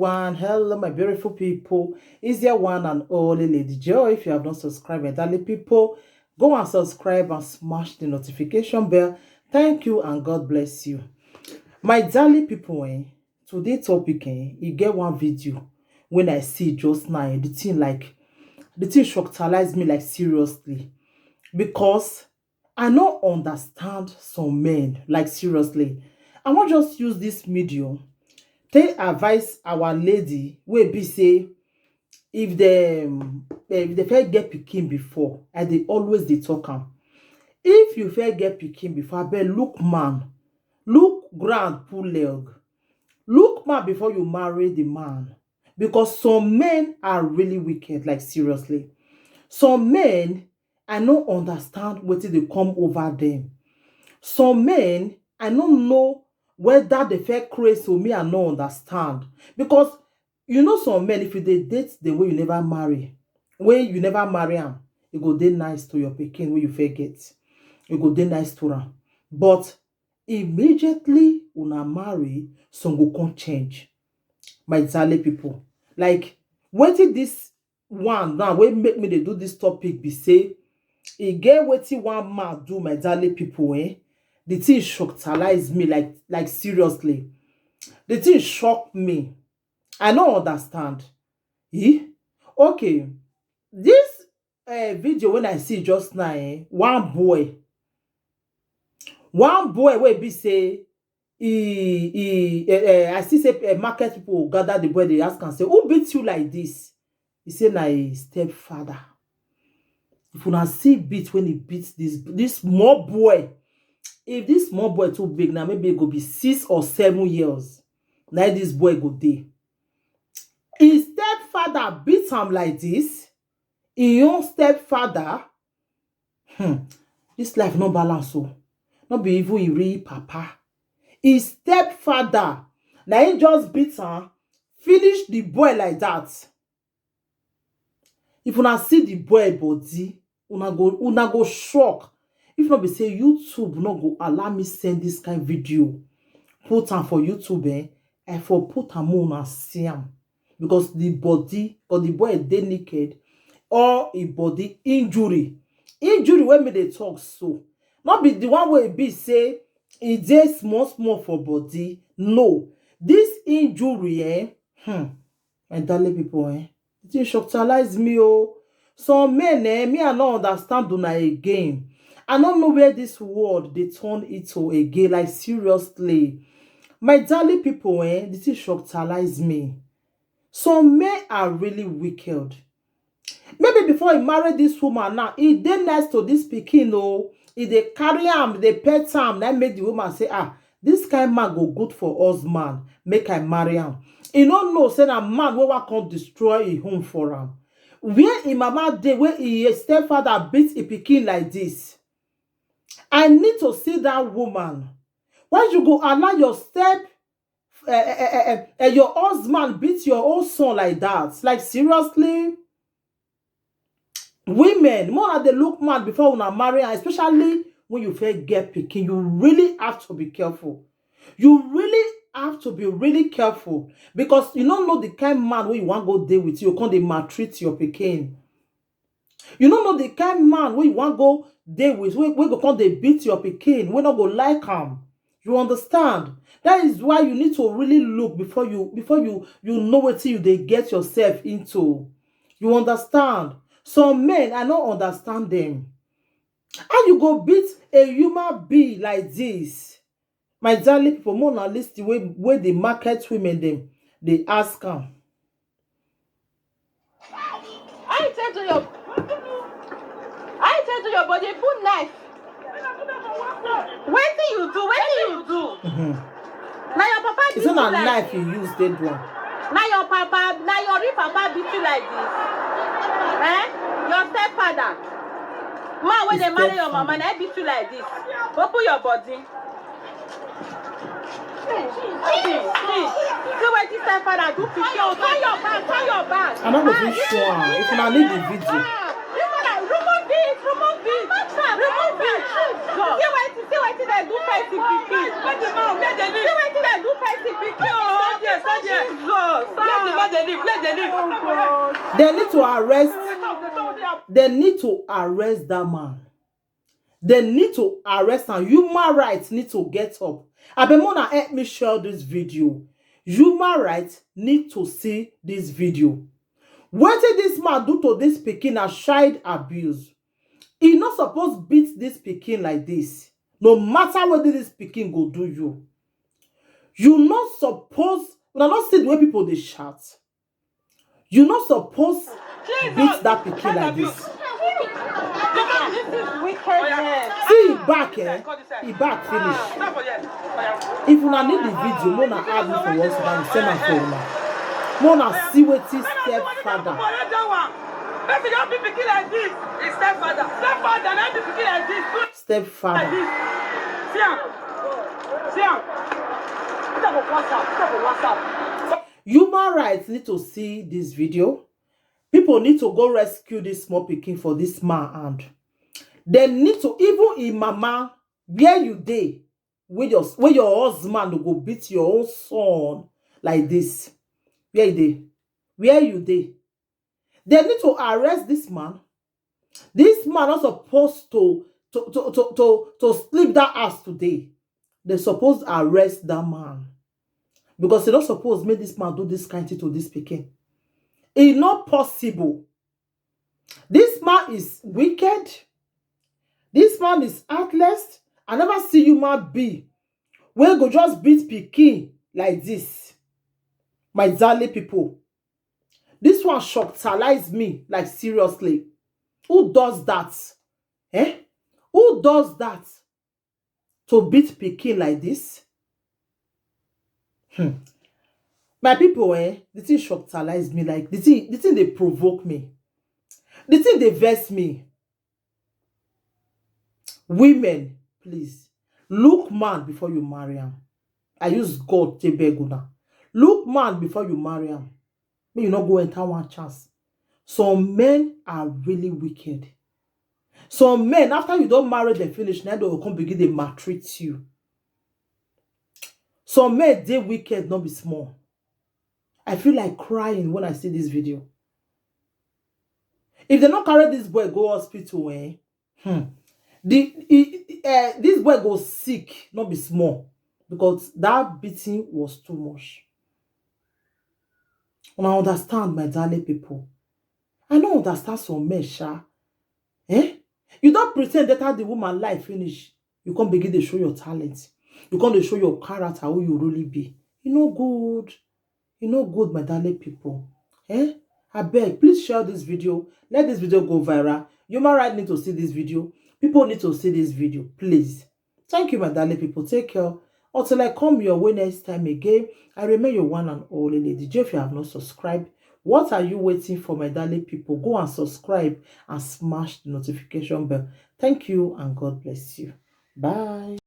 everyone. Hello, my beautiful people. Is your one and only Lady Joy. If you have not subscribed, my darling people, go and subscribe and smash the notification bell. Thank you and God bless you. My darling people, today topic, you get one video when I see just now, the thing shocked me like seriously. Because I don't understand some men, like seriously. I want just use this medium take advise our lady wey be say if they first get pikin before, and they always dey talk am, if you first get pikin before, abeg look man, look ground pull leg, look man before you marry the man, because some men are really wicked, like seriously. Some men, I no understand wetin dey come over them. Some men, I don't know whether they feel crazy or me, I no understand. Because you know some men, if you dey date the way you never marry, am, you go dey nice to your pikin wey you fit get. You go dey nice to am. But immediately una marry, some go come change. My darling people. Like, wetin this one now wey make me dey do this topic be say, e get wetin one man do, my darling people, the thing shocked me like seriously. The thing shocked me. I don't understand. Okay. This video when I see just now, one boy wey be say I see say market people gather the boy, they ask and say, who beat you like this? He say na his stepfather. If una see beat when he beats this small boy, if this small boy too big, now maybe it go be 6 or 7 years. Now this boy go dey. His stepfather beat him like this. His own stepfather. This life no balance so. Not be even he real papa. His stepfather. Now he just beat him. Finish the boy like that. If una see the boy body, una go shock. If not be say YouTube no go allow me send this kind of video, put am for YouTube, I for put am on see am. Because the body or the boy dey naked, or a body injury wey me dey talk so. Not be the one where be say e dey small for body. No, this injury, my darling people, it shockalize me. Some men, me I no understand una again. I don't know where this word they turn it to again, like seriously. My darling people, this is shockalize me. Some men are really wicked. Maybe before he married this woman now, he dey next to this pikin, he dey carry am, they pet am, that make the woman say, this kind man go good for us, man. Make I marry him. He don't know, say a man will come destroy his home for him. Where in mama day, where his stepfather beat a pikin like this. I need to see that woman. Why you go allow your your husband beat your own son like that? Like seriously? Women, more they look mad before una marry, especially when you first get pikin. You really have to be careful. You really have to be really careful, because you don't know the kind of man where you want to go there with you can't they maltreat your pikin. You don't know the kind of man where you want to go there with, we go come they beat your pikin. We not go like him. You understand? That is why you need to really look before you know what you they get yourself into. You understand? Some men, I don't understand them. How you go beat a human being like this? My darling people, more than list the way they market women, them they ask them. I tell to your body, put knife. When do you do? Now your papa beat it's you not a like knife you use, dead one. Now your real papa beat you like this. Your stepfather. Man, when they marry your mama, they beat you like this. Open your body. See what this stepfather do to you. Turn your back. I'm not going to show her. If I need the video. Remove it. See what they do fancy pikin. See what they do fancy pikin. to arrest. They need to arrest that man. They need to arrest him. Human rights need to get up. Abemona, help me share this video. Human rights need to see this video. What did this man do to this pikin as child abuse? He not supposed to beat this pikin like this. No matter what this pikin go do you. You not supposed, you not see the way people they shout. You not supposed beat that pikin like this. This is wickedness. See he back, eh? He back finish. If you need the video, Mona add me for once and send am for una. Mona see what his stepfather. Let me not be picking like this. It's stepfather. Stepfather, not be picking like this. Stepfather. See him. See him. Put up a WhatsApp. Put up a WhatsApp. Human rights need to see this video. People need to go rescue this small pikin for this man hand. They need to, even in mama, where you dey, where your husband go beat your own son like this. Where you dey? Where you dey? They need to arrest this man. This man not supposed to sleep that house today. They supposed to arrest that man. Because they not supposed to make this man do this kind of thing to this pikin. It's not possible. This man is wicked. This man is heartless. I never see human being where go just beat pikin like this. My darling people. This one shockalize me, like seriously. Who does that? Eh? Who does that? To beat pikin like this? My people, the thing shockalize me, like the thing they provoke me. The thing they vex me. Women, please, look man before you marry him. I use God to beg una. Look man before you marry him. May you not go enter one chance. Some men are really wicked. Some men, after you don't marry them finish, now they will come begin to maltreat you. Some men, they wicked, not be small. I feel like crying when I see this video. If they not carry this boy go hospital, this boy go sick, not be small, because that beating was too much. And I understand, my darling people. I don't understand some men, sha. You don't pretend that how the woman life finish. You can't begin to show your talent. You can't show your character, who you really be. You know good. You know good, my darling people. I beg, please share this video. Let this video go viral. Human rights need to see this video. People need to see this video, please. Thank you, my darling people. Take care. Until I come your way next time again, I remain your one and only Lady J. If you have not subscribed, what are you waiting for, my darling people? Go and subscribe and smash the notification bell. Thank you and God bless you. Bye.